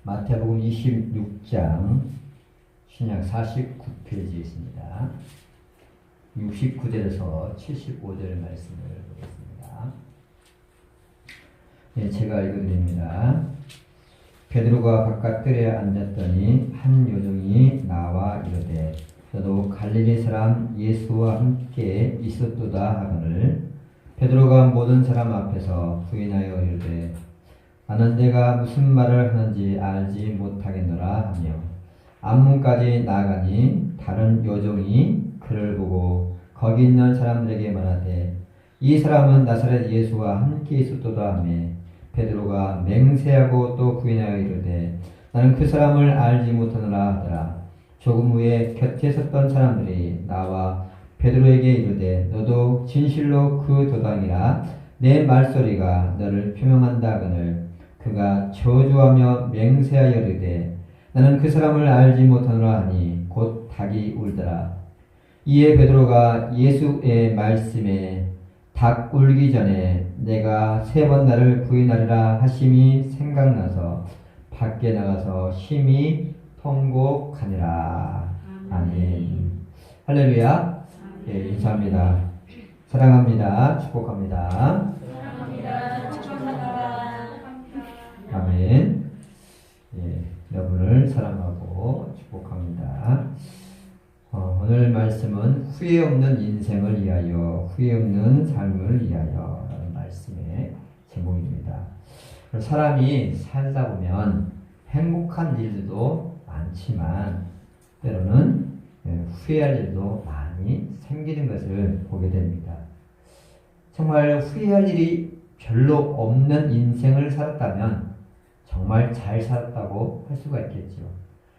마태복음 26장 신약 49페이지에 있습니다. 69절에서 75절 말씀을 보겠습니다. 네, 제가 읽어드립니다. 베드로가 바깥들에 앉았더니 한 요정이 나와 이르되 너도 갈릴리 사람 예수와 함께 있었도다 하거늘 베드로가 모든 사람 앞에서 부인하여 이르되 나는 내가 무슨 말을 하는지 알지 못하겠노라 하며 앞문까지 나아가니 다른 요정이 그를 보고 거기 있는 사람들에게 말하되 이 사람은 나사렛 예수와 함께 있었도다 하며 베드로가 맹세하고 또 부인하여 이르되 나는 그 사람을 알지 못하노라 하더라. 조금 후에 곁에 섰던 사람들이 나와 베드로에게 이르되 너도 진실로 그 도당이라 내 말소리가 너를 표명한다 하거늘 그가 저주하며 맹세하여 이르되 나는 그 사람을 알지 못하노라 하니 곧 닭이 울더라. 이에 베드로가 예수의 말씀에 닭 울기 전에 내가 3번 나를 부인하리라 하심이 생각나서 밖에 나가서 심히 통곡하니라. 아멘. 할렐루야. 예, 인사합니다. 사랑합니다. 축복합니다. 사랑합니다. 축복합니다. 아멘. 예, 여러분을 사랑하고 축복합니다. 오늘 말씀은 후회 없는 인생을 위하여, 후회 없는 삶을 위하여 라는 말씀의 제목입니다. 사람이 살다 보면 행복한 일들도 많지만 때로는 후회할 일도 많이 생기는 것을 보게 됩니다. 정말 후회할 일이 별로 없는 인생을 살았다면 정말 잘 살았다고 할 수가 있겠죠.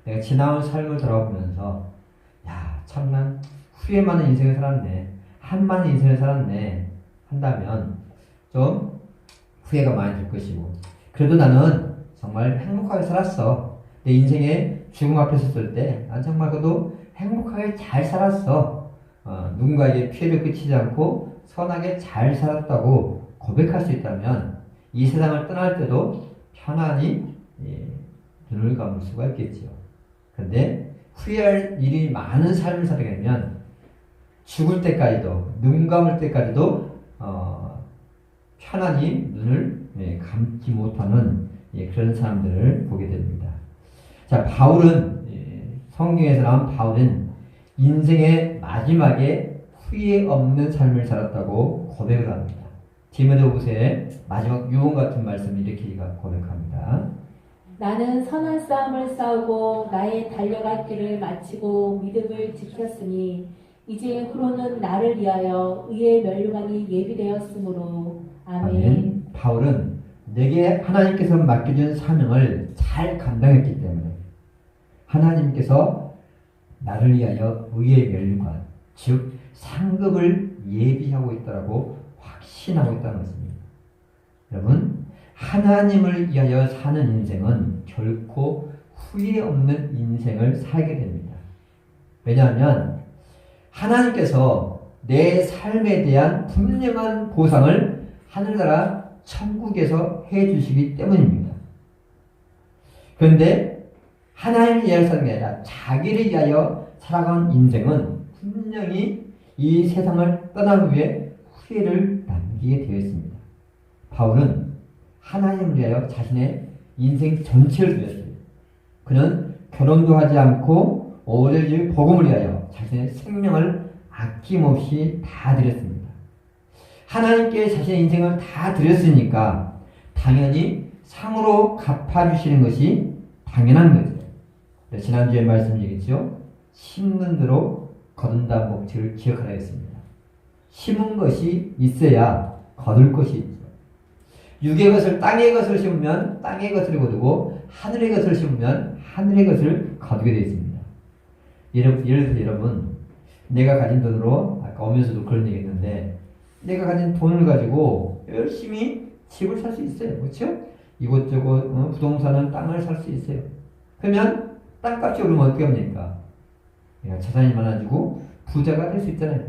내가 지나온 삶을 돌아보면서 야, 참 난 후회 많은 인생을 살았네, 한 많은 인생을 살았네 한다면 좀 후회가 많이 될 것이고, 그래도 나는 정말 행복하게 살았어. 내 인생에 죽음 앞에 섰을 때 난 정말 그래도 행복하게 잘 살았어. 누군가에게 피해를 끼치지 않고 선하게 잘 살았다고 고백할 수 있다면 이 세상을 떠날 때도 편안히 눈을 감을 수가 있겠죠. 그런데 후회할 일이 많은 삶을 살게 되면 죽을 때까지도, 눈 감을 때까지도 편안히 눈을 감지 못하는 그런 사람들을 보게 됩니다. 자, 바울은, 성경에서 나온 바울은 인생의 마지막에 후회 없는 삶을 살았다고 고백을 합니다. 디모데후서의 마지막 유언 같은 말씀을 이렇게 고백합니다. 나는 선한 싸움을 싸우고 나의 달려갈 길을 마치고 믿음을 지켰으니 이제 후로는 나를 위하여 의의 멸류관이 예비되었으므로. 아멘. 바울은 내게 하나님께서 맡겨준 사명을 잘 감당했기 때문에 하나님께서 나를 위하여 의의 멸류관, 즉 상급을 예비하고 있다고 확신하고 있다는 것입니다. 여러분, 하나님을 위하여 사는 인생은 결코 후회 없는 인생을 살게 됩니다. 왜냐하면 하나님께서 내 삶에 대한 분명한 보상을 하늘나라 천국에서 해주시기 때문입니다. 그런데 하나님을 위하여 사는 게 아니라 자기를 위하여 살아가는 인생은 분명히 이 세상을 떠난 후에 후회를 남기게 되어 있습니다. 바울은 하나님을 위하여 자신의 인생 전체를 드렸어요. 그는 결혼도 하지 않고 오직 복음을 위하여 자신의 생명을 아낌없이 다 드렸습니다. 하나님께 자신의 인생을 다 드렸으니까 당연히 상으로 갚아주시는 것이 당연한 거죠. 지난주에 말씀드렸죠. 심는 대로 거둔다는 법칙을 기억하라 했습니다. 심은 것이 있어야 거둘 것이 있죠. 육의 것을, 땅의 것을 심으면 땅의 것을 거두고 하늘의 것을 심으면 하늘의 것을 거두게 되어 있습니다. 예를 들어서 여러분, 내가 가진 돈으로, 아까 오면서도 그런 얘기 했는데, 내가 가진 돈을 가지고 열심히 집을 살 수 있어요. 그렇죠? 이곳저곳 부동산은 땅을 살 수 있어요. 그러면 땅값이 오르면 어떻게 합니까? 내가 자산이 많아지고 부자가 될 수 있잖아요.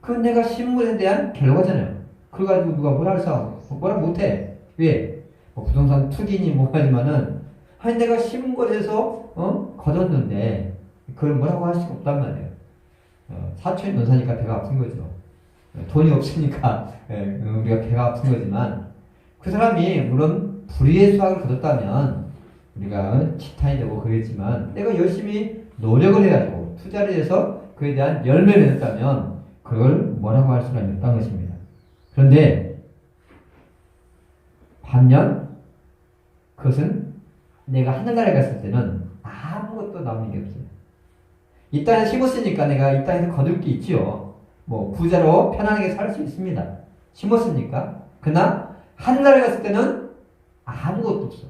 그건 내가 심은 것에 대한 결과잖아요. 그걸 가지고 누가 뭐라 할 수, 뭐라 못해. 왜? 부동산 투기니 뭐 하지만은 아니 내가 심은 곳에서 거뒀는데 그걸 뭐라고 할 수가 없단 말이에요. 사촌이 논사니까 배가 아픈 거죠. 돈이 없으니까 우리가 배가 아픈 거지만 그 사람이 물론 불의의 수확을 거뒀다면 우리가 지탄이 되고 그랬지만 내가 열심히 노력을 해가지고 투자를 해서 그에 대한 열매를 맺었다면 그걸 뭐라고 할 수가 없다는 것입니다. 그런데 반면 그것은 내가 하늘나라에 갔을 때는 아무것도 남는 게 없어요. 이 땅에 심었으니까 내가 이 땅에서 거둘 게 있지요. 뭐 부자로 편안하게 살 수 있습니다. 심었으니까. 그러나 하늘나라에 갔을 때는 아무것도 없어.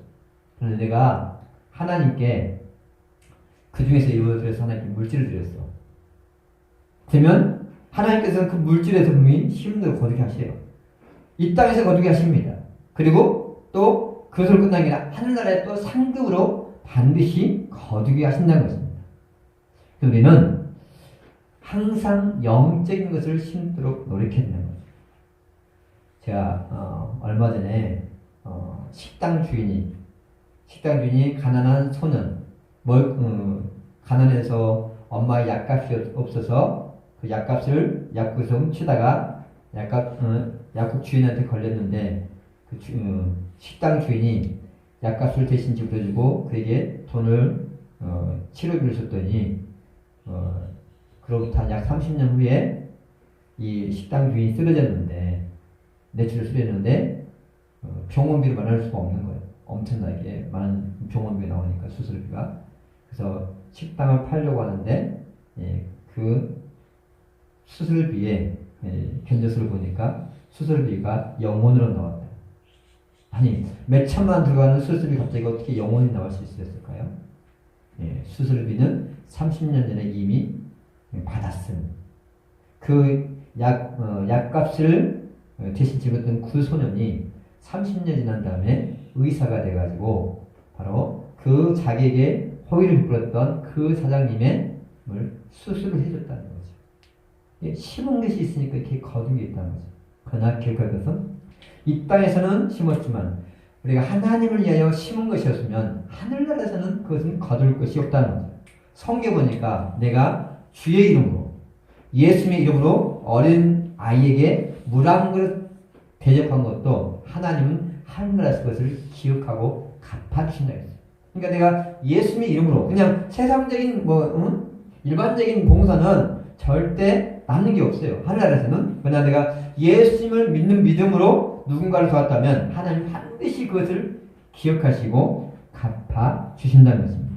그런데 내가 하나님께 그 중에서 일부러 드려서 하나님께 물질을 드렸어. 그러면 하나님께서는 그 물질에서 분명히 힘들어 거두게 하세요. 이 땅에서 거두게 하십니다. 그리고 또 그것으로 끝난 게 아니라 하늘나라에 또 상급으로 반드시 거두게 하신다는 것입니다. 우리는 항상 영적인 것을 심도록 노력해야 되는 거죠. 제가 얼마 전에 식당 주인이 가난한 소년, 가난해서 엄마의 약값이 없어서 그 약값을 약국에서 치다가 약국 주인한테 걸렸는데 그 식당 주인이 약값을 대신 지불해주고 그에게 돈을 치료비를 줬더니 그로부터 약 30년 후에 이 식당 주인이 쓰러졌는데 뇌출을 쓰러졌는데 병원비를 마련할 수가 없는 거예요. 엄청나게 많은 병원비가 나오니까 수술비가. 그래서 식당을 팔려고 하는데 그 수술비에 견적서를 보니까 수술비가 0원으로 나왔다. 아니 몇 천만 원 들어가는 수술비 갑자기 어떻게 0원이 나올 수 있었을까요? 수술비는 30년 전에 이미 받았음. 그 약값을 대신 지불했던 그 소년이 30년 지난 다음에 의사가 돼가지고 바로 그 자기에게 호의를 베풀었던 그 사장님의 수술을 해줬다는 거죠. 심은 것이 있으니까 이렇게 거둔 게 있다는 거죠. 그러나 결과적으로 이 땅에서는 심었지만 우리가 하나님을 위하여 심은 것이었으면 하늘나라에서는 그것은 거둘 것이 없다는 거죠. 성경 보니까 내가 주의 이름으로 예수님의 이름으로 어린 아이에게 물 한 그릇 대접한 것도 하나님은 하늘나라에서 그것을 기억하고 갚아주신다 했어요. 그러니까 내가 예수님의 이름으로 그냥 세상적인 일반적인 봉사는 절대 남는 게 없어요. 하늘나라에서는. 그러나 내가 예수님을 믿는 믿음으로 누군가를 도왔다면 하나님 반드시 그것을 기억하시고 갚아주신다는 것입니다.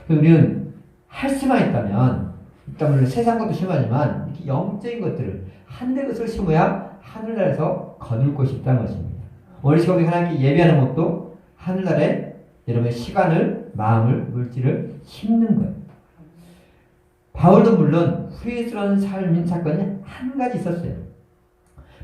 그래서 우리는 할 수만 있다면 일단 물론 세상 것도 심하지만 이렇게 영적인 것들을 하늘의 것을 심어야 하늘나라에서 거둘 곳이 있다는 것입니다. 오늘 시간에 하나님께 예배하는 것도 하늘나라에 여러분의 시간을, 마음을, 물질을 심는 거예요. 바울도 물론 후회스러운 삶인 사건이 한 가지 있었어요.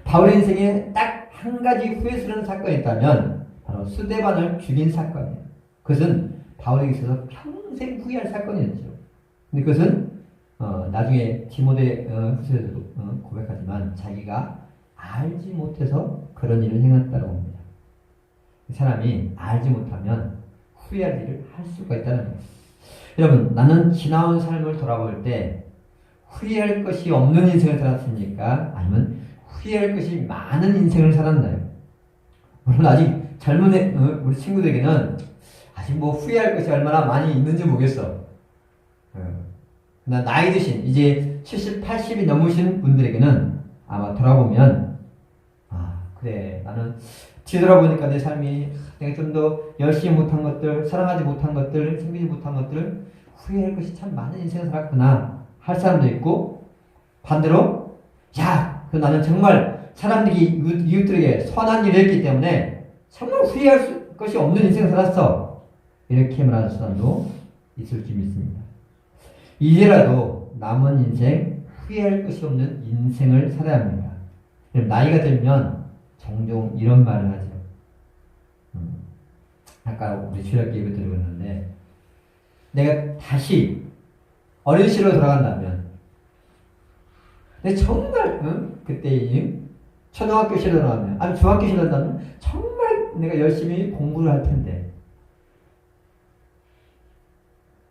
바울의 인생에 딱 한 가지 후회스러운 사건이 있다면 바로 스데반을 죽인 사건이에요. 그것은 바울에게 있어서 평생 후회할 사건이었죠. 근데 그것은 나중에 디모데 후서에서도 고백하지만 자기가 알지 못해서 그런 일을 행했다고 합니다. 사람이 알지 못하면 후회할 일을 할 수가 있다는 거예요. 여러분, 나는 지나온 삶을 돌아볼 때 후회할 것이 없는 인생을 살았습니까? 아니면 후회할 것이 많은 인생을 살았나요? 물론 아직 젊은 우리 친구들에게는 아직 뭐 후회할 것이 얼마나 많이 있는지 모르겠어. 나이 드신 이제 70, 80이 넘으신 분들에게는 아마 돌아보면 그래 나는 뒤돌아보니까 내 삶이 내가 좀 더 열심히 못한 것들, 사랑하지 못한 것들, 챙기지 못한 것들 후회할 것이 참 많은 인생을 살았구나 할 사람도 있고 반대로 나는 정말 사람들이 이웃들에게 선한 일을 했기 때문에 정말 후회할 것이 없는 인생을 살았어 이렇게 말하는 사람도 있을 줄 믿습니다. 이제라도 남은 인생 후회할 것이 없는 인생을 살아야 합니다. 나이가 들면 종종 이런 말을 하죠. 아까 우리 주일학교 예배 드리고 내가 다시 어린 시절로 돌아간다면 내가 정말 그때 초등학교 시절로 돌아가면 아니 중학교 시절로 돌아가면 정말 내가 열심히 공부를 할 텐데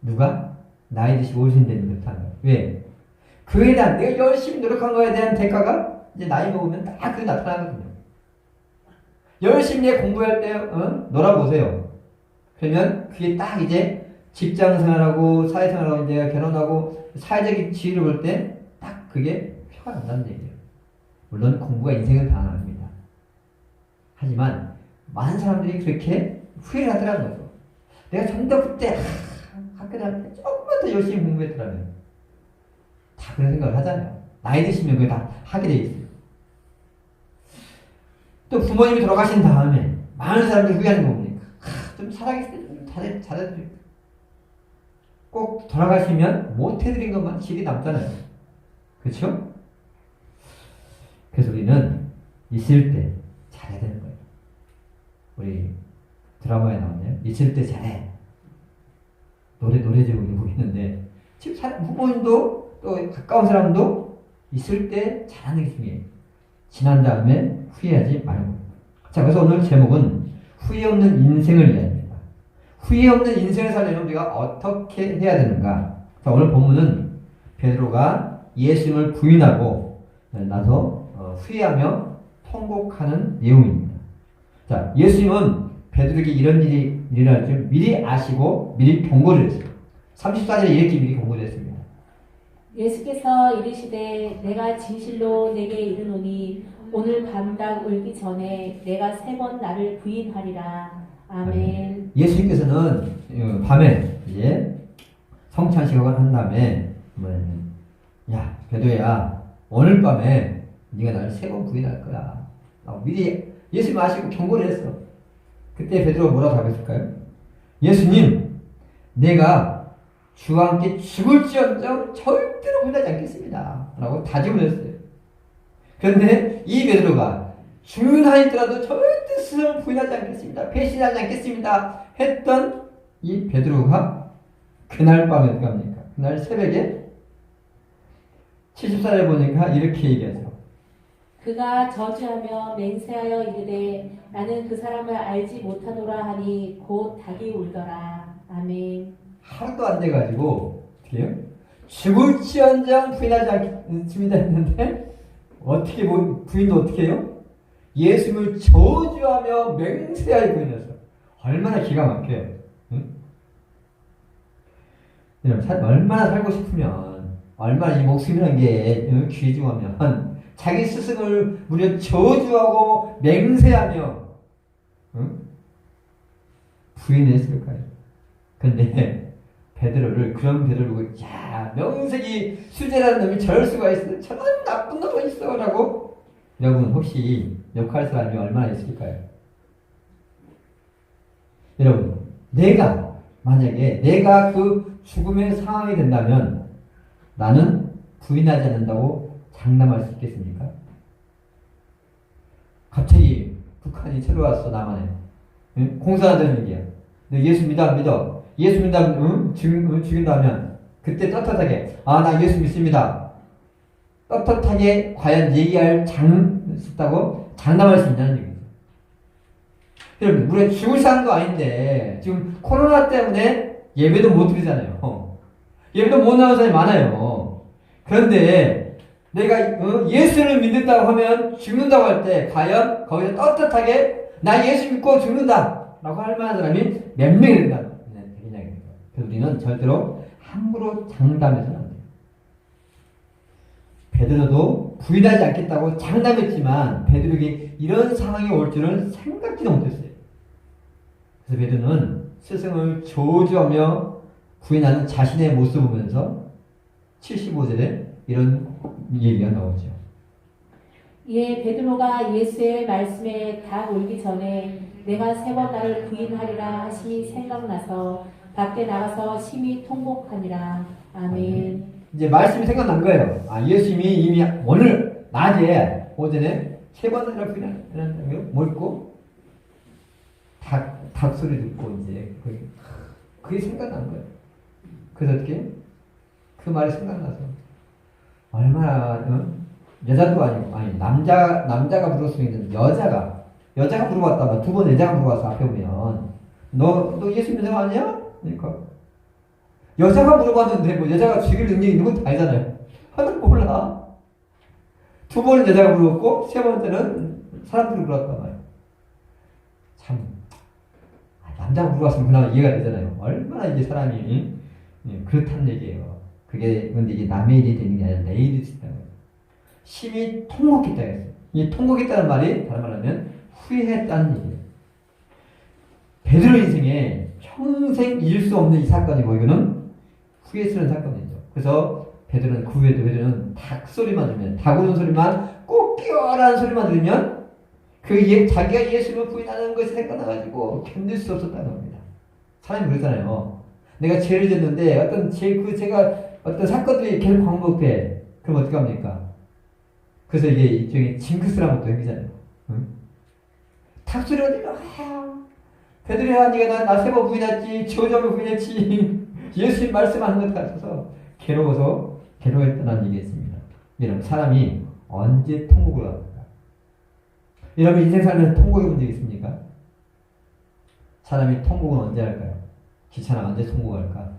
누가? 나이 드시고 어르신 되는 못하는 거예요. 왜? 그에 대한 내가 열심히 노력한 거에 대한 대가가 이제 나이 먹으면 딱 그게 나타나거든요. 열심히 공부할 때 놀아보세요. 그러면 그게 딱 이제 직장 생활하고 사회 생활하고 이제 결혼하고 사회적인 지위를 볼 때 딱 그게 표가 난다는 얘기예요. 물론 공부가 인생을 방황합니다. 하지만 많은 사람들이 그렇게 후회를 하더라는 거죠. 내가 좀 더 그때 학교 다닐 때 조금만 더 열심히 공부했더라면 다 그런 생각을 하잖아요. 나이 드시면 그게 다 하게 돼 있어요. 또 부모님이 돌아가신 다음에 많은 사람들이 후회하는 거 보니까 좀 살아계실 때 좀 잘해드릴까. 꼭 돌아가시면 못해드린 것만 질이 남잖아요. 그렇죠? 그래서 우리는 있을 때 잘해야 되는 거예요. 우리 드라마에 나오네요. 있을 때 잘해. 노래 제목이 보이는데 지금 부모님도 또 가까운 사람도 있을 때 잘하는 게 중요해요. 지난 다음에 후회하지 말고. 자, 그래서 오늘 제목은 후회 없는 인생을 이야기합니다. 후회 없는 인생을 살려면 우리가 어떻게 해야 되는가? 자, 오늘 본문은 베드로가 예수님을 부인하고 나서 후회하며 통곡하는 내용입니다. 자, 예수님은 베드로에게 이런 일이 일어날 줄 미리 아시고 미리 경고를 했어요. 34절에 이렇게 미리 경고를 했습니다. 예수께서 이르시되 내가 진실로 내게 이르노니 오늘 밤낮 울기 전에 내가 3번 나를 부인하리라. 아멘. 예수님께서는 밤에 이제 성찬식을 한 다음에 야 베드로야 오늘 밤에 네가 나를 3번 부인할 거야. 미리 예수님 아시고 경고를 했어. 그때 베드로가 뭐라고 답했을까요? 예수님, 내가 주와 함께 죽을지언정 절대로 부인하지 않겠습니다. 라고 다짐을 했어요. 그런데 이 베드로가 죽는 한이더라도 절대 스스로 부인하지 않겠습니다. 배신하지 않겠습니다. 했던 이 베드로가 그날 밤에 어떻게 합니까? 그날 새벽에 74절에 보니까 이렇게 얘기하죠. 그가 저주하며 맹세하여 이르되 나는 그 사람을 알지 못하노라 하니 곧 닭이 울더라. 아멘. 하루도 안 돼가지고 어떻게 해요? 죽을지언정 부인하지 않겠습니다 했는데 어떻게 부인도 어떻게 해요? 예수님을 저주하며 맹세하여 부인했어. 얼마나 기가 막혀요. 응? 얼마나 살고 싶으면 얼마나 이 목숨이라는 게 귀중하면 자기 스승을 무려 저주하고 맹세하며 부인했을까요? 근데 그런 베드로를 보고 야 명색이 수제라는 놈이 저럴 수가 있어. 저런 나쁜 놈이 있어 라고. 여러분 혹시 욕할 사람이 얼마나 있을까요? 여러분 만약에 내가 그 죽음의 상황이 된다면 나는 부인하지 않는다고 장담할 수 있겠습니까? 갑자기 북한이 쳐들어왔어 남한에. 응? 공산화되는 얘기야. 너 예수 믿어. 예수 믿는다면 죽인다면 그때 떳떳하게 나 예수 믿습니다. 떳떳하게 과연 얘기할 있다고 장담할 수 있냐는 얘기죠. 여러분 우리가 죽을 상도 아닌데 지금 코로나 때문에 예배도 못 드리잖아요. 예배도 못 나오는 사람이 많아요. 그런데 내가 예수를 믿는다고 하면 죽는다고 할 때 과연 거기서 떳떳하게 나 예수 믿고 죽는다 라고 할 만한 사람이 몇 명이 된다는 얘기입니다. 그래서 우리는 절대로 함부로 장담해서는 안 돼요. 베드로도 부인하지 않겠다고 장담했지만 베드로에게 이런 상황이 올 줄은 생각지도 못했어요. 그래서 베드로는 스승을 저주하며 부인하는 자신의 모습을 보면서 75절에 이런 얘기가 나오죠. 이에 베드로가 예수의 말씀에 닭 울기 전에 내가 3번 나를 부인하리라 하심이 생각나서 밖에 나가서 심히 통곡하니라. 아멘. 이제 말씀이 생각난 거예요. 예수님이 이미 오늘 낮에 오전에 3번 나를 부인하리라 뭐 있고 닭 소리 듣고 이제 그게 생각난 거예요. 그래서 어떻게 그 말이 생각나서 얼마나 여자도 아니고 남자가 부를 수 있는 여자가 물어봤다면 2번 여자가 물어봐서 앞에 보면 너 예수 믿는 거 아니야? 그러니까 여자가 물어봤는데 뭐 여자가 죽일 능력이 있는 것도 아니잖아요. 하나도 몰라. 두 번은 여자가 물었고 세 번째는 사람들이 물었단 말이에요. 참 남자가 물어봤으면 그나마 이해가 되잖아요. 얼마나 이제 사람이 그렇다는 얘기예요. 그게 근데 이게 남의 일이 되는 게 아니라 내 일이 있다는 거예요. 심히 통곡했다 했어요. 이 통곡했다는 말이 다른 말로 하면 후회했다는 얘기예요. 베드로 인생에 평생 잊을 수 없는 이 사건이고 이거는 후회스러운 사건이죠. 그래서 베드로는 그 후에도 베드로는 닭 소리만 들으면 닭 우는 소리만 꼭 끼워라는 소리만 들으면 자기가 예수를 부인하는 것이 생각나가지고 견딜 수 없었다는 겁니다. 사람이 그러잖아요. 내가 죄를 졌는데 제가 어떤 사건들이 계속 반복돼. 그럼 어떡합니까? 그래서 이게 일종의 징크스라는 것도 생기잖아요. 응? 닭 소리가 들려. 베드로야 네가 나 세 번 부인했지. 지오점을 부인했지. 예수님 말씀하는 것 같아서 괴로웠다는 얘기했습니다. 여러분 사람이 언제 통곡을 합니까? 여러분 인생 살면서 통곡해 본 적 있습니까? 사람이 통곡은 언제 할까요? 귀찮아 언제 통곡할까?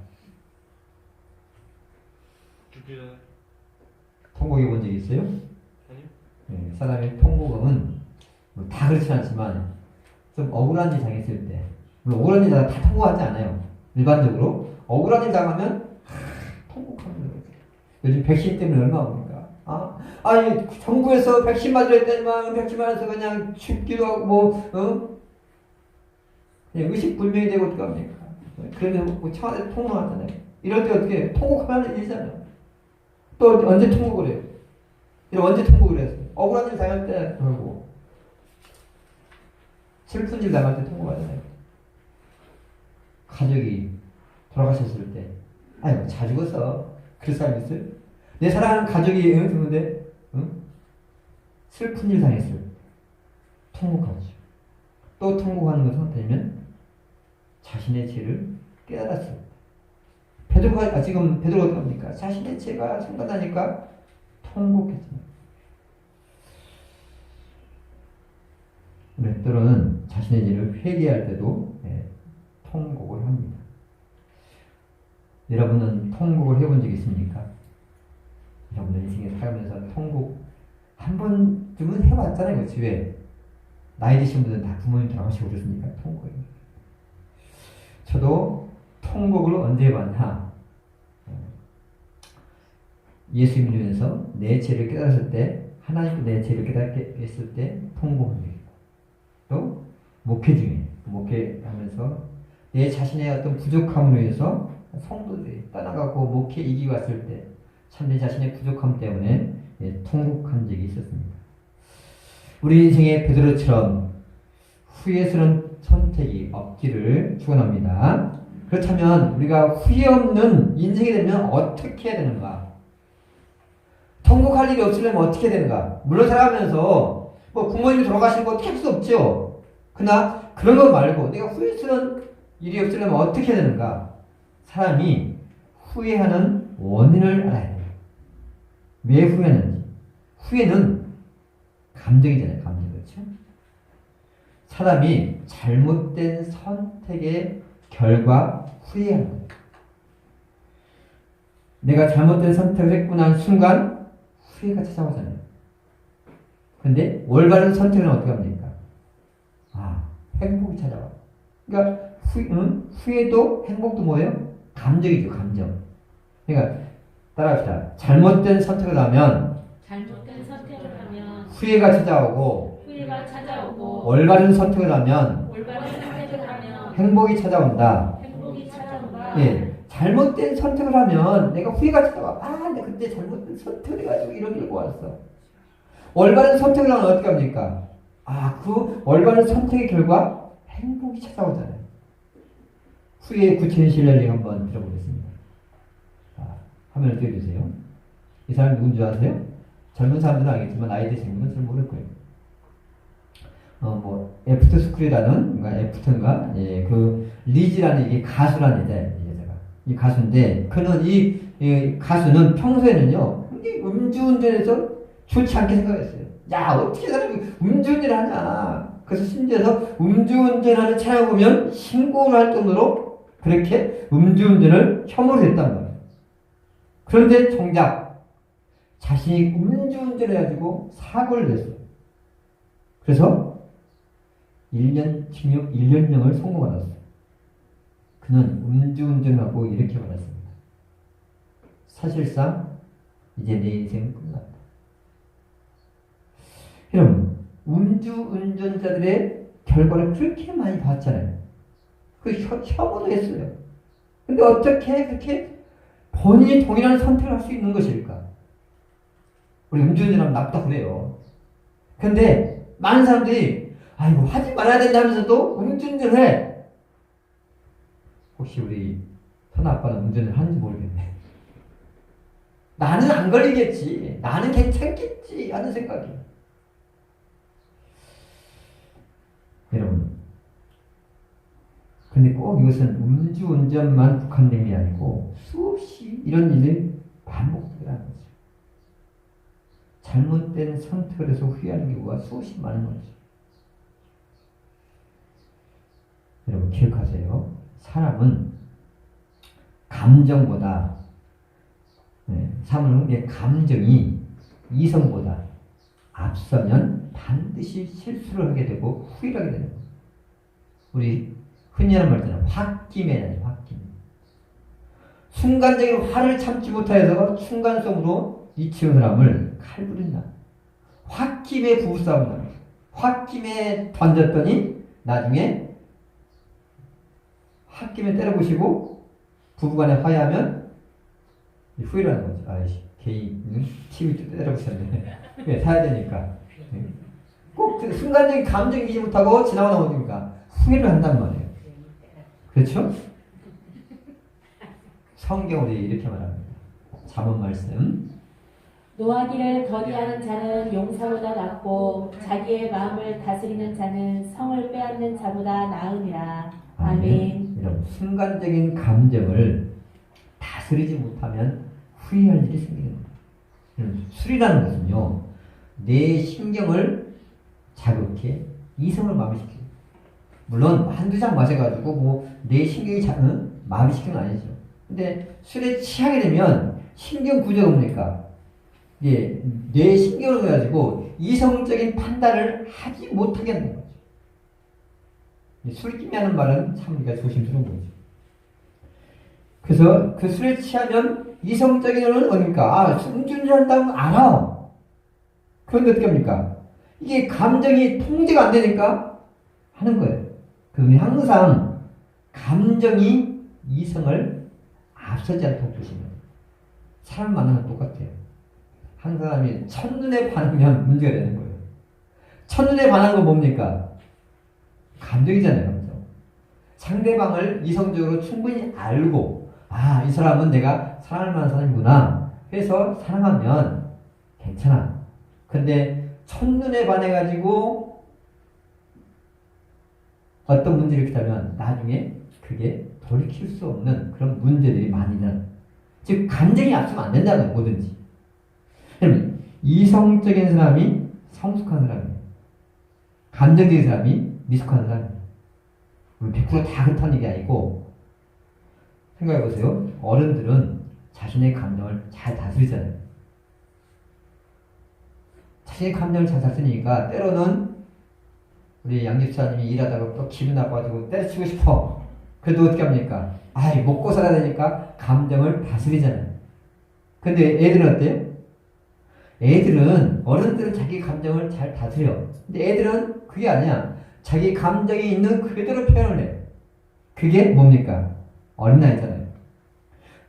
통곡해 본 적 있어요? 아니요. 네, 사람의 통곡은 다 그렇진 않지만 좀 억울한 일 당했을 때 물론 억울한 일 다 통곡하지 않아요. 일반적으로 억울한 일 당하면 통곡하는 거예요. 요즘 백신 때문에 얼마나 옵니까? 아니 정부에서 백신 맞으려 했더니만 백신 맞아서 그냥 죽기도 하고 그냥 의식불명이 되고 어떡합니까? 그러면 뭐 청와대 통곡하잖아요. 이럴 때 어떻게 통곡하면 일이잖아요. 또 언제 통곡을 해요? 언제 통곡을 했어요? 억울한 일 당할 때 그러고 슬픈 일 당할 때 통곡하잖아요. 가족이 돌아가셨을 때 아이고 잘 죽었어. 그럴 사람 있어요? 내 사랑하는 가족이 죽는데 슬픈 일 당했어요. 통곡하죠. 또 통곡하는 것은 어떠냐면 자신의 죄를 깨달았어요. 지금 베드로가 어떻게 합니까? 자신의 죄가 생각나니까 통곡했습니다. 베드로는 자신의 죄를 회개할 때도 통곡을 합니다. 여러분은 통곡을 해본 적 있습니까? 여러분들 인생에 살면서 통곡 한 번쯤은 해봤잖아요. 그치? 왜? 나이 드신 분들은 다 부모님 돌아가시고 그랬으니까 통곡입니다. 저도 통곡을 언제 해봤냐? 예수 믿으면서 내 죄를 깨달았을 때 하나님도 내 죄를 깨닫게 했을 때 통곡한 적이고 또 목회 중에 목회하면서 내 자신의 어떤 부족함으로 인해서 성도들이 떠나가고 목회 이기 왔을 때 참 내 자신의 부족함 때문에 통곡한 적이 있었습니다. 우리 인생의 베드로처럼 후회스러운 선택이 없기를 축원합니다. 그렇다면 우리가 후회 없는 인생이 되면 어떻게 해야 되는가? 통곡할 일이 없으려면 어떻게 해야 되는가? 물론 살아가면서 뭐 부모님이 돌아가신 거 어떻게 할 수 없죠. 그러나 그런 거 말고 내가 후회스러운 일이 없으려면 어떻게 해야 되는가? 사람이 후회하는 원인을 알아야 돼요. 왜 후회하는지. 후회는 감정이잖아요. 감정. 그렇죠? 사람이 잘못된 선택의 결과 후회하는 거예요. 내가 잘못된 선택을 했고 난 순간 후회가 찾아오잖아요. 근데 올바른 선택은 어떻게 합니까? 행복이 찾아와. 그러니까 후회도 행복도 뭐예요? 감정이죠. 감정. 그러니까 따라합시다. 잘못된 선택을 하면 후회가 찾아오고 올바른 선택을 하면 행복이 찾아온다. 예, 잘못된 선택을 하면 내가 후회가 찾아와. 내가 그때 잘못된 선택을 해가지고 이런 일이 왔어. 올바른 선택을 하면 어떻게 합니까? 그 올바른 선택의 결과 행복이 찾아오잖아요. 후회의 구체인 실례를 한번 들어보겠습니다. 화면을 띄워주세요. 이 사람이 누군지 아세요? 젊은 사람들은 알겠지만 나이 드신 분은 잘 모를 거예요. 애프터 스쿨이라는, 애프터인가? 그, 리지라는 이게 가수라는 여자예요, 이 가수인데, 이 가수는 평소에는요, 음주운전해서 좋지 않게 생각했어요. 어떻게 사람이 음주운전을 하냐. 그래서 심지어서 음주운전하는 차량 보면 신고를 할 정도로 그렇게 음주운전을 혐오로 했단 말이에요. 그런데 정작 자신이 음주운전을 해가지고 사고를 냈어요. 그래서 1년 징역 1년형을 선고받았어요. 그는 음주운전을 하고 이렇게 받았습니다. 사실상 이제 내 인생은 끝났다. 여러분, 음주운전자들의 결과를 그렇게 많이 봤잖아요. 그 혐오도 했어요. 근데 어떻게 그렇게 본인이 동일한 선택을 할 수 있는 것일까? 우리 음주운전하면 나쁘다 그래요. 근데 많은 사람들이 아이고 하지 말아야 된다면서도 음주운전을 해. 혹시 우리 현 아빠는 운전을 하는지 모르겠네. 나는 안 걸리겠지. 나는 괜찮겠지 하는 생각이. 여러분, 근데 꼭 이것은 음주운전만 국한된 게 아니고 수없이 이런 일이 반복되라는 거죠. 잘못된 선택을 해서 후회하는 경우가 수없이 많은 거죠. 여러분 기억하세요. 사람은 감정보다 사람은 감정이 이성보다 앞서면 반드시 실수를 하게 되고 후회를 하게 되는 거예요. 우리 흔히 하는 말 있잖아요. 홧김에 홧김. 순간적인 화를 참지 못하여서 순간성으로 이치는 사람을 칼부린다. 홧김에 부부싸움 나요. 홧김에 던졌더니 나중에 홧김에 때려보시고 부부간에 화해하면 후회를 하는 거죠. 아이씨, 개인은 TV 또 때려보셨네. 왜? 사야 되니까. 꼭 순간적인 감정 이기지 못하고 지나고 나오니까 후회를 한단 말이에요. 그렇죠? 성경으로 이렇게 말합니다. 잠언 말씀. 노하기를 더디하는 자는 용사보다 낫고 자기의 마음을 다스리는 자는 성을 빼앗는 자보다 나으니라. 아멘. 여러분, 순간적인 감정을 다스리지 못하면 후회할 일이 생기는 거예요. 술이라는 것은요, 내 신경을 자극해 이성을 마비시켜요. 물론 한두 잔 마셔가지고 뭐 내 신경이 마비시키는 건 아니죠. 근데 술에 취하게 되면 신경 구조가 뭡니까? 예, 내 신경을 가지고 이성적인 판단을 하지 못하게 하는 거죠. 술김이 하는 말은 참 우리가 조심스러운 거죠. 그래서 그 술에 취하면 이성적인 거는 뭡니까? 아, 음주운전한다고 알아. 그런데 어떻게 합니까? 이게 감정이 통제가 안 되니까 하는 거예요. 그러면 항상 감정이 이성을 앞서지 않도록 조심해요. 사람 만나는 건 똑같아요. 한 사람이 첫눈에 반하면 문제가 되는 거예요. 첫눈에 반하는 건 뭡니까? 감정이잖아요. 감정. 상대방을 이성적으로 충분히 알고 아, 이 사람은 내가 사랑할 만한 사람이구나 해서 사랑하면 괜찮아. 근데 첫눈에 반해가지고 어떤 문제를 일으키다면 나중에 그게 돌이킬 수 없는 그런 문제들이 많이 나. 즉 감정이 앞서면 안 된다는 거예요. 뭐든지. 그럼 이성적인 사람이 성숙한 사람이에요. 감정적인 사람이 미숙한 사람이에요. 100%다 그렇다는 얘기 아니고 생각해보세요. 어른들은 자신의 감정을 잘 다스리잖아요. 자신의 감정을 잘 다스리니까 때로는 우리 양집사님이 일하다가 또 기분 나빠가지고 때려치고 싶어. 그래도 어떻게 합니까? 아이, 먹고 살아야 되니까 감정을 다스리잖아요. 근데 애들은 어때요? 애들은, 어른들은 자기 감정을 잘 다스려. 근데 애들은 그게 아니야. 자기 감정이 있는 그대로 표현을 해. 그게 뭡니까? 어린아이잖아요.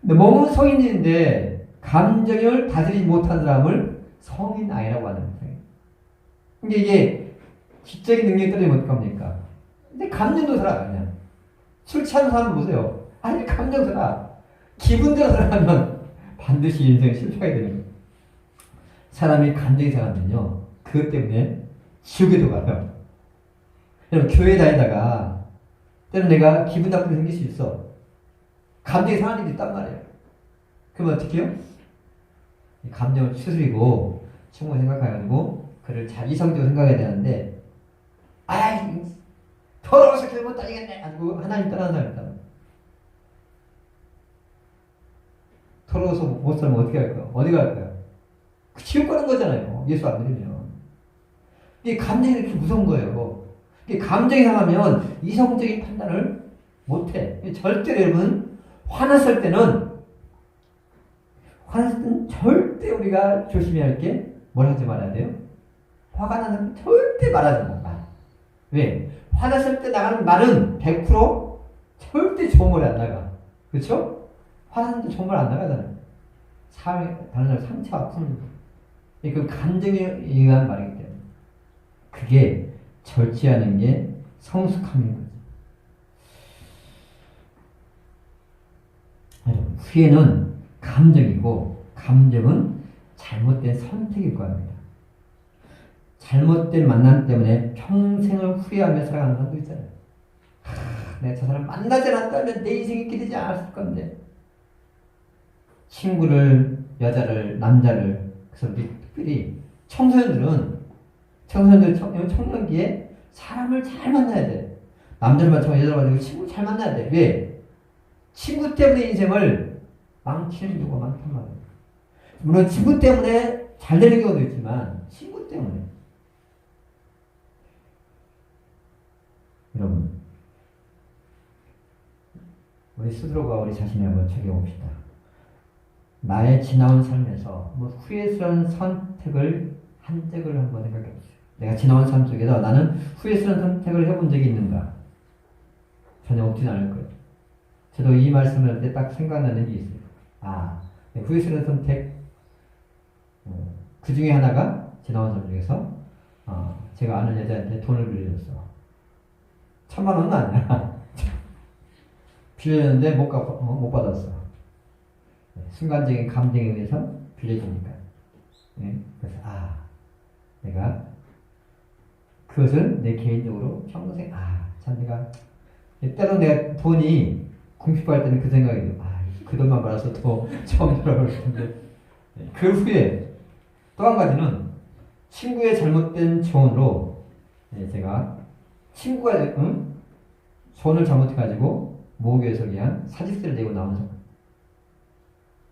근데 몸은 성인인데 감정을 다스리지 못한 사람을 성인아이라고 하는 거예요. 근데 이게 지적인 능력이 떨어지면 어떡합니까? 근데 감정도 살아가냐? 술 취하는 사람 보세요. 아니, 감정 살아. 기분대로 살아가면 반드시 인생 실패하게 되는 거예요. 사람이 감정이 상하면요, 그것 때문에 지옥에도 가요. 여러분, 교회 다니다가 때는 내가 기분 나쁘게 생길 수 있어. 감정이 상한 일이 있단 말이에요. 그러면 어떻게 해요? 감정을 추스리고 충분히 생각해가지고 그를 잘 이성적으로 생각해야 되는데, 아이, 더러워서 결국 따지겠네 하고 하나님 떠나는 사람 있다. 떨어져서 못 살면 어떻게 할 거야? 어디 갈 거야? 지옥 가는 거잖아요. 예수 안 믿으면. 이게 감정이 이렇게 무서운 거예요. 이게 감정이 상하면 이성적인 판단을 못해. 절대 여러분, 화났을 때는 절대 우리가 조심해야 할 게 뭘 하지 말아야 돼요? 화가 나는 절대 말하지 마. 왜? 화났을 때 나가는 말은 100% 절대 좋은 말이 안 나가. 그렇죠? 화났는데 좋은 말 안 나가잖아요. 다른 사람 상처 아픔. 그 감정에 의한 말이기 때문에. 그게 절제하는 게 성숙함인 거죠. 여러분, 후회는 감정이고 감정은 잘못된 선택일 겁니다. 잘못된 만남 때문에 평생을 후회하며 살아가는 사람도 있잖아요. 내가 저 사람 만나지 않았다면 내 인생이 이렇게 되지 않았을 건데. 친구를, 여자를, 남자를, 그래서 특별히 청년기에 사람을 잘 만나야 돼. 남자를 마찬가지, 여자를 마찬가지, 친구를 잘 만나야 돼. 왜? 친구 때문에 인생을 망치는 경우가 많단 말이에요. 물론 친구 때문에 잘 되는 경우도 있지만, 친구 때문에. 여러분, 우리 스스로가 우리 자신을 한번 적용합시다. 나의 지나온 삶에서 후회스러운 선택을 한 적을 한번 생각해 보세요. 내가 지나온 삶 속에서 나는 후회스러운 선택을 해본 적이 있는가? 전혀 없진 않을 거예요. 저도 이 말씀을 할 때 딱 생각나는 게 있어요. 후회스러운 선택, 그 중에 하나가 지나온 삶 중에서 제가 아는 여자한테 돈을 빌려줬어. 1,000만 원은 아니야. 빌려줬는데 못 받았어. 순간적인 감정에 의해서 빌려주니까. 그래서 내가 그것을 내 개인적으로 평생 참 내가 때로 내가 돈이 궁핍할 때는 그 생각이 들어요. 그 돈만 받아서 더 처음 들어올 텐데. 그 후에 또 한 가지는 친구의 잘못된 조언으로 제가 친구가 조언을 잘못해가지고 모교에서 그냥 사직세를 내고 나오는 사람.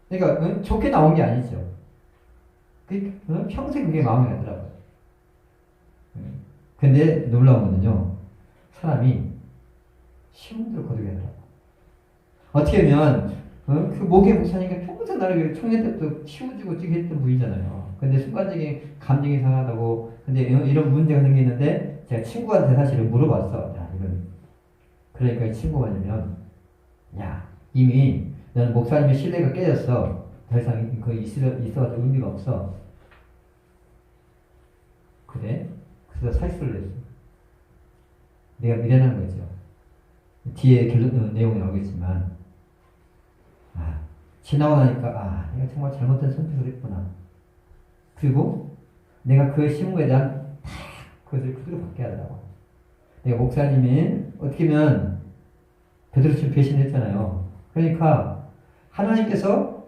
그러니까 좋게 나온 게 아니죠. 평생 그게 마음에 가더라고요. 근데 놀라운 거는요, 사람이 시험들을 거두게 하더라고요. 어떻게 보면 그 모계 목사니까 평생 나를 청년 때부터 키워주고 찍게 했던 분이잖아요. 근데 순간적인 감정이 상하다고, 근데 이런 문제가 생기는데 제가 친구한테 사실은 물어봤어. 이건 그러니까 친구가 뭐냐면, 이미 너는 목사님의 신뢰가 깨졌어. 더 이상 거기 있어가지고 의미가 없어. 그래? 그래서 사직서를 냈어. 내가 미련한 거죠. 뒤에 내용이 나오겠지만, 지나고 나니까, 내가 정말 잘못된 선택을 했구나. 그리고 내가 그 신고에 대한 그것을 그대로 받게 하더라고. 내가 목사님이 어떻게 보면 베드로처럼 배신했잖아요. 그러니까 하나님께서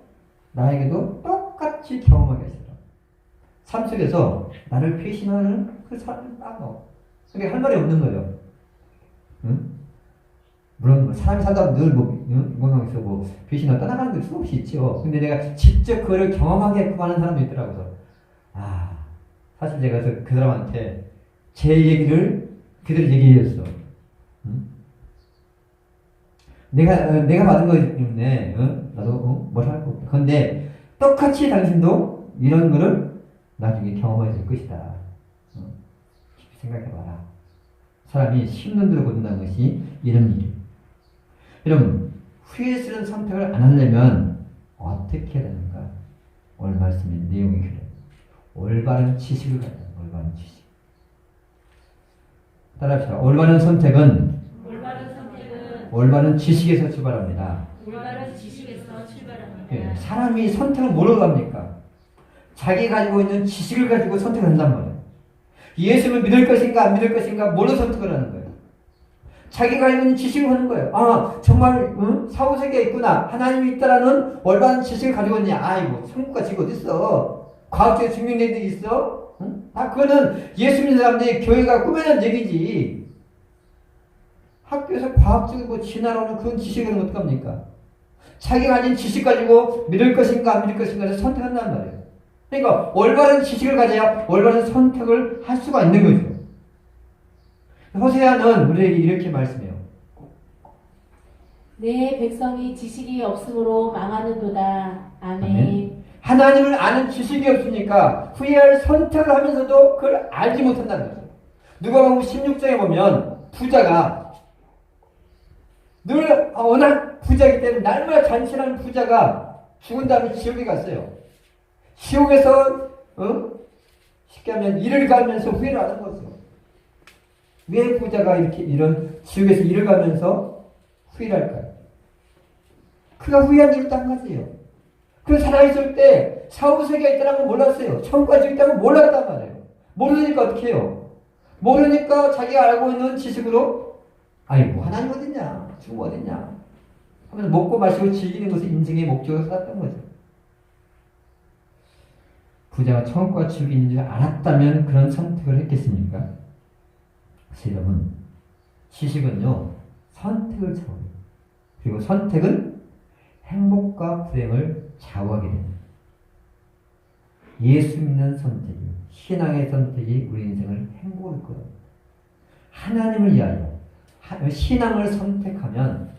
나에게도 똑같이 경험하게 하시더라고요. 삶 속에서 나를 배신하는 그 사람을 딱 넣어. 그게 할 말이 없는 거예요. 물론 사람이 살다 늘 인간관계에서 배신을 떠나가는 게 수없이 있죠. 근데 내가 직접 그거를 경험하게끔 하는 사람도 있더라고요. 사실 제가 그 사람한테 제 얘기를 그대로 얘기했어. 내가 받은 거기 때문에 나도 뭘 할 거 없다. 그런데 똑같이 당신도 이런 거를 나중에 경험하게 될 것이다. 깊이 생각해봐라. 사람이 심는 대로 거둔다는 것이 이런 일이에요. 여러분, 후회스러운 선택을 안 하려면 어떻게 해야 되는가? 오늘 말씀의 내용이 그래요. 올바른 지식을 가져야 돼요. 올바른 지식. 따라합시다. 올바른 선택은 올바른 지식에서 출발합니다. 사람이 선택을 뭐로 합니까? 자기 가지고 있는 지식을 가지고 선택을 한단 말이에요. 예수를 믿을 것인가 안 믿을 것인가 뭘로 선택을 하는 거예요. 자기가 알고 있는 지식을 하는 거예요. 정말 사후세계가 있구나. 하나님이 있다라는 올바른 지식을 가지고 있냐. 천국과 지금 어디 있어. 과학적으로 증명된 게 있어? 그거는 예수 믿는 사람들이 교회가 꾸며낸 얘기지. 학교에서 과학적으로 진화라는 그런 지식을 하면 어떡합니까? 자기가 가진 지식 가지고 믿을 것인가 안 믿을 것인가를 선택한단 말이에요. 그러니까 올바른 지식을 가져야 올바른 선택을 할 수가 있는 거죠. 호세아는 우리에게 이렇게 말씀해요. 내 백성이 지식이 없으므로 망하는도다. 아멘. 아멘. 하나님을 아는 지식이 없으니까 후회할 선택을 하면서도 그걸 알지 못한다는 거죠. 누가복음 16장에 보면 부자가 늘 워낙 부자이기 때문에 날마다 잔치하는 부자가 죽은 다음에 지옥에 갔어요. 지옥에서 쉽게 하면 일을 가면서 후회를 하는 거죠. 왜 부자가 이렇게 이런 지옥에서 일을 가면서 후회를 할까요? 그가 후회한 이유도 한 가지예요. 그 살아있을 때 사후세계가 있다는 걸 몰랐어요. 천국가 있다는 걸 몰랐단 말이에요. 모르니까 어떻게 해요? 모르니까 자기가 알고 있는 지식으로 아이고 하나님 어딨냐? 지금 어딨냐? 하면서 먹고 마시고 즐기는 것을 인생의 목적으로 살았던 거죠. 부자가 천국과 지옥이 있는 줄 알았다면 그런 선택을 했겠습니까? 그래서 여러분, 지식은요 선택을 좌우해요. 그리고 선택은 행복과 불행을 좌우하게 됩니다. 예수 믿는 선택이, 신앙의 선택이 우리 인생을 행복을 이끌어요. 하나님을 위하여 신앙을 선택하면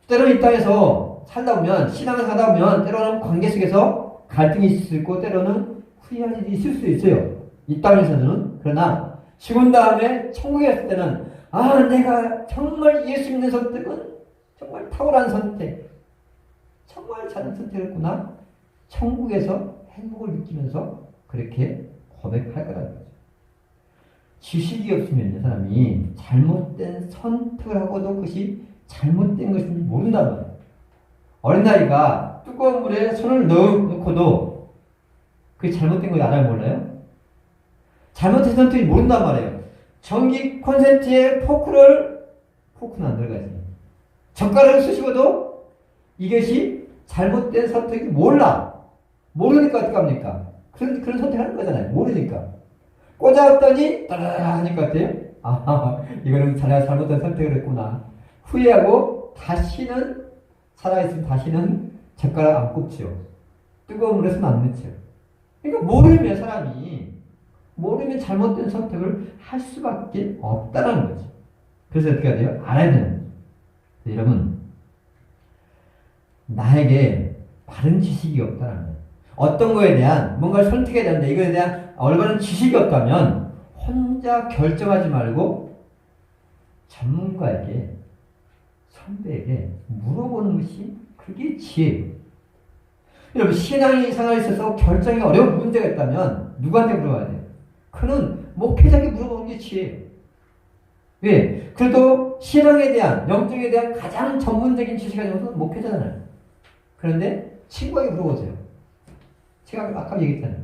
때로는 이 땅에서 살다 보면 신앙을 하다 보면 때로는 관계 속에서 갈등이 있을 수 있고 때로는 후회할 일이 있을 수 있어요. 이 땅에서는. 그러나 죽은 다음에 천국에 갔을 때는 내가 정말 예수 믿는 선택은 정말 탁월한 선택, 정말 잘한 선택을 했구나. 천국에서 행복을 느끼면서 그렇게 고백할 거라는 거죠. 지식이 없으면 사람이 잘못된 선택을 하고도 그것이 잘못된 것인지 모른단 말이에요. 어린아이가 뜨거운 물에 손을 넣고도 그게 잘못된 거 알아요, 몰라요? 잘못된 선택이 모른단 말이에요. 전기 콘센트에 포크는 안 들어가지. 젓가락을 쓰시고도 이것이 잘못된 선택이 모르니까 어떡합니까? 그런 선택하는 거잖아요. 모르니까. 꽂아왔더니 따라라 하니까 어때요? 이거는 자네가 잘못된 선택을 했구나. 후회하고 다시는 살아있으면 다시는 젓가락 안 꼽죠. 뜨거운 물에 손 안 넣죠. 그러니까 모르면 잘못된 선택을 할 수밖에 없다는 거죠. 그래서 어떻게 해야 돼요? 알아야 되는 거죠. 여러분, 나에게 바른 지식이 없다는 거예요. 어떤 거에 대한 뭔가를 선택해야 되는데 이거에 대한 올바른 지식이 없다면 혼자 결정하지 말고 전문가에게, 선배에게 물어보는 것이 그게 지혜예요. 여러분, 신앙이 상하에 있어서 결정이 어려운 문제가 있다면 누구한테 물어봐야 돼요? 그는 목회자에게 물어보는 게 지혜예요. 왜? 그래도 신앙에 대한, 영적에 대한 가장 전문적인 지식을 가진 것은 목회자잖아요. 그런데 친구에게 물어보세요. 제가 아까 얘기했잖아요.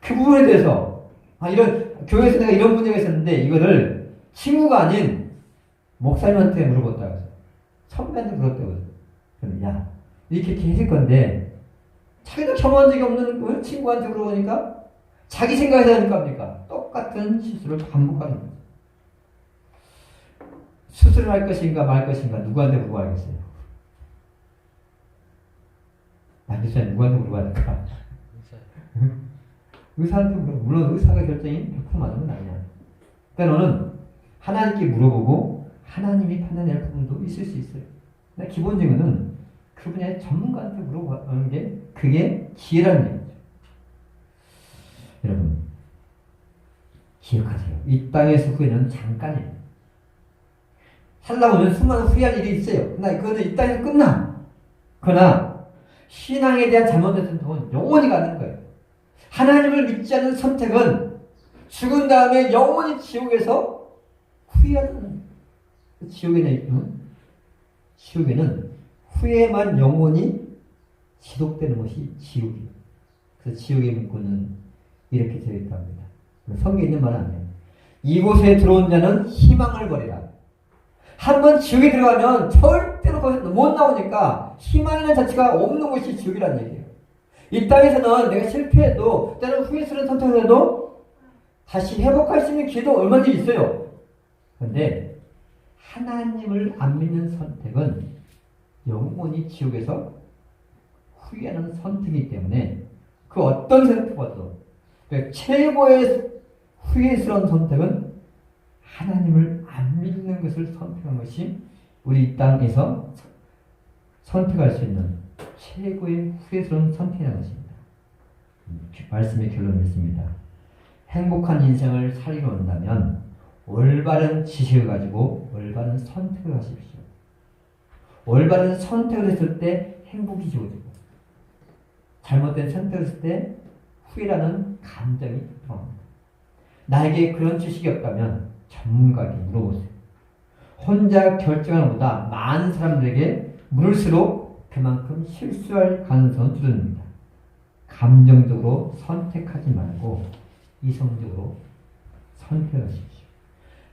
그 부분에 대해서 이런 교회에서 내가 이런 문제가 있었는데 이거를 친구가 아닌 목사님한테 물어봤다고 해서 선배한테 물었다고 해서 그러면 야 이렇게 했을 건데 자기도 경험한 적이 없는 친구한테 물어보니까 자기 생각에서 하니까 합니까? 똑같은 실수를 반복하는 거예요. 수술을 할 것인가 말 것인가 누구한테 물어봐야겠어요? 교수님 누구한테 물어봐야 될까? 의사한테 물론 의사가 결정이 100% 맞는 건 아니야. 그러니까 너는 하나님께 물어보고 하나님이 판단할 부분도 있을 수 있어요. 근데 기본적으로는 그 분야의 전문가한테 물어보는 게 그게 지혜라는 얘기죠. 여러분 기억하세요. 이 땅에서 후회는 잠깐이에요. 살다 보면 수많은 후회할 일이 있어요. 그러나 그거는 이 땅에서 끝나. 그러나 신앙에 대한 잘못된 선택은 영원히 가는 거예요. 하나님을 믿지 않는 선택은 죽은 다음에 영원히 지옥에서 후회하는 지옥에는 후회만 영원히 지속되는 것이 지옥이에요. 그래서 지옥의 문구는 이렇게 되어 있다고 합니다. 성경에 있는 말은 아니에요. 이곳에 들어온 자는 희망을 버리라. 한번 지옥에 들어가면 절대로 거기서 못 나오니까 희망이라는 자체가 없는 것이 지옥이라는 얘기예요. 이 땅에서는 내가 실패해도 때로는 후회스러운 선택을 해도 다시 회복할 수 있는 기회도 얼마든지 있어요. 그런데 하나님을 안 믿는 선택은 영원히 지옥에서 후회하는 선택이기 때문에 그 어떤 선택보다도 최고의 후회스러운 선택은 하나님을 안 믿는 것을 선택한 것이 우리 이 땅에서 선택할 수 있는 최고의 후회스러운 선택이라는 것입니다. 말씀의 결론이 있습니다. 행복한 인생을 살기로 한다면 올바른 지식을 가지고 올바른 선택을 하십시오. 올바른 선택을 했을 때 행복이 주어지고 잘못된 선택을 했을 때 후회라는 감정이 들어옵니다. 나에게 그런 지식이 없다면 전문가에게 물어보세요. 혼자 결정하는 것보다 많은 사람들에게 물을수록 그만큼 실수할 가능성은 줄어듭니다. 감정적으로 선택하지 말고 이성적으로 선택하십시오.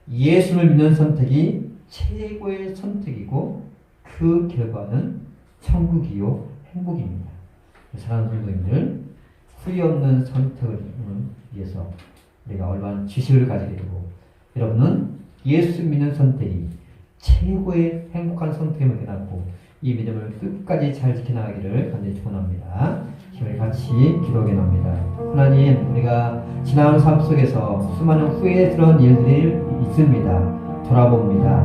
예수를 믿는 선택이 최고의 선택이고 그 결과는 천국이요 행복입니다. 사랑하는 성도님들, 후회 없는 선택을 위해서 우리가 얼마나 지식을 가지게 되고 여러분은 예수 믿는 선택이 최고의 행복한 선택임을 깨닫고 이 믿음을 끝까지 잘 지켜나가기를 간절히 축원합니다. 우리 같이 기도하게 합니다. 하나님, 우리가 지나온 삶 속에서 수많은 후회스러운 일들이 있습니다. 돌아봅니다.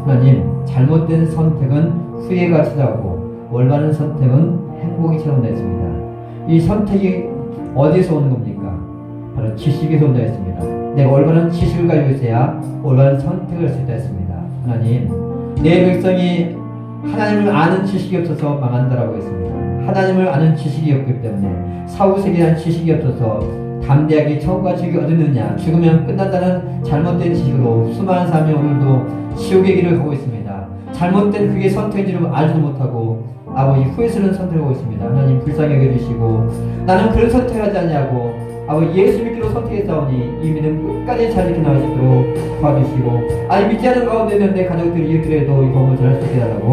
하나님, 잘못된 선택은 후회가 찾아오고 올바른 선택은 행복이 찾아온다 했습니다. 이 선택이 어디서 오는 겁니까? 바로 지식에서 온다 했습니다. 내가 올바른 지식을 가지고 있어야 올바른 선택을 할 수 있다 했습니다. 하나님, 내 백성이 하나님을 아는 지식이 없어서 망한다라고 했습니다. 하나님을 아는 지식이 없기 때문에 사후세계에 대한 지식이 없어서 담대하게 천국과 지옥이 어딨느냐, 죽으면 끝난다는 잘못된 지식으로 수많은 사람이 오늘도 지옥의 길을 가고 있습니다. 잘못된 그게 선택인지를 알지도 못하고 아버지 후회스러운 선택을 하고 있습니다. 하나님 불쌍히 여겨주시고 나는 그런 선택을 하지 않냐고 아버지 예수 믿기로 선택했사오니 이 믿음 끝까지 잘 지켜나갈 수 있도록 도와주시고 아니 믿지 않은 가운데 있는 내 가족들이 이렇게라도 이 법을 전할 수 있게 해달라고